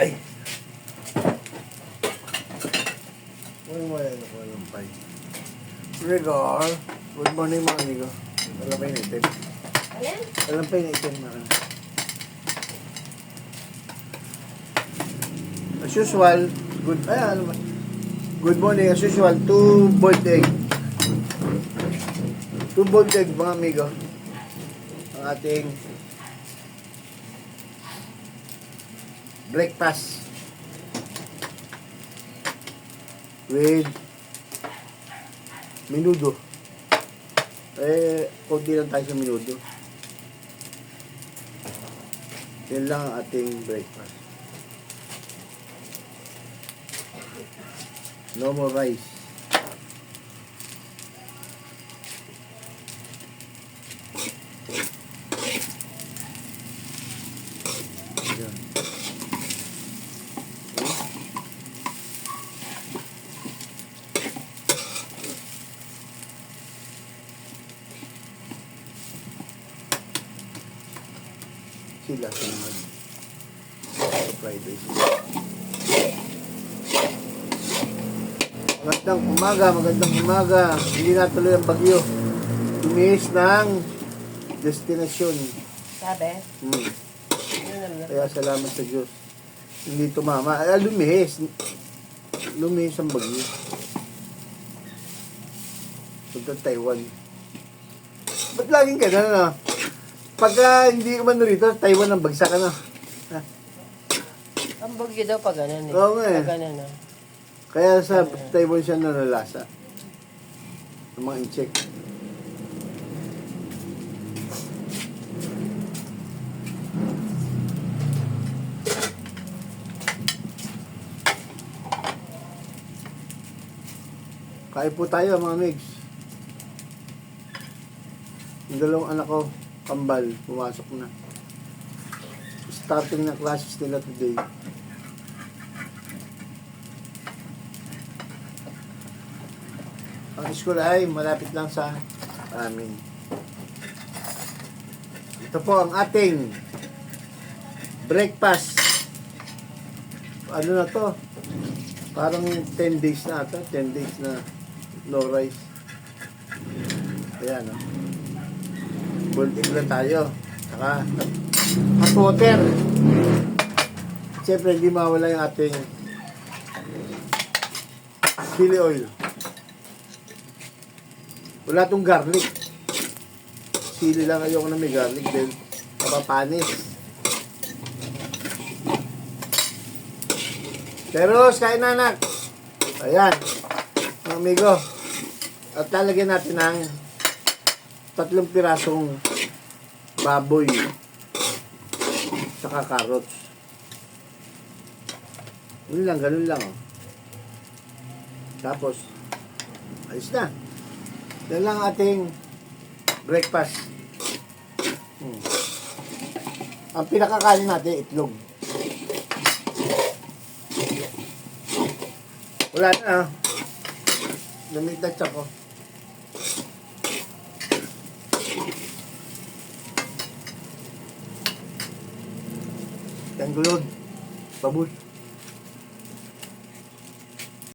Ay! Walang pay. Rigor. Good morning mga amigo. Alam pa yung item. Alin? Alam pa yung item mga. As usual, good morning. As usual, 2 boiled egg. 2 boiled egg mga amigo. Ang ating breakfast with menudo. Konti lang tayo sa menudo. Yan lang ang ating breakfast. No more rice. Yan. Sila sa fried rice. Magandang umaga. Hindi natuloy ang bagyo. Tumis ng destinasyon. Sabi? Kaya salamat sa Diyos. Hindi tumama. Lumihis. Lumihis ang bagyo. Punta Taiwan. Ba't laging ganun, ano? Pagka hindi umano rito, Taiwan ang bagsak, ano? Ang bagyo daw pag ganun eh. Oo nga eh. Pag ganun ah. Kaya sa Taiwan siya nalalasa. Ang mga incheck. Kain po tayo mga migs. Yung dalawang anak ko, kambal, pumasok na. Starting na classes nila today. Ang school ay malapit lang sa amin. Ito po ang ating breakfast. Ano na to? Parang 10 days na ata. 10 days na no rice. Ayan, no? Boiled egg lang tayo. Saka hot water. Siyempre, hindi mawala yung ating chili oil. Wala tong garlic. Sili lang, ayoko na may garlic din. Mapapanis. Pero, kain na anak. Ayan. Mga amigo. At lalagyan natin ng 3 pirasong baboy. Saka carrots. Ganun lang. Oh. Tapos, ayos na. Yan lang ating breakfast. Ang pinakakain natin, itlog. Wala na. Lamig na tiyak ko. Yan gulod. Babus.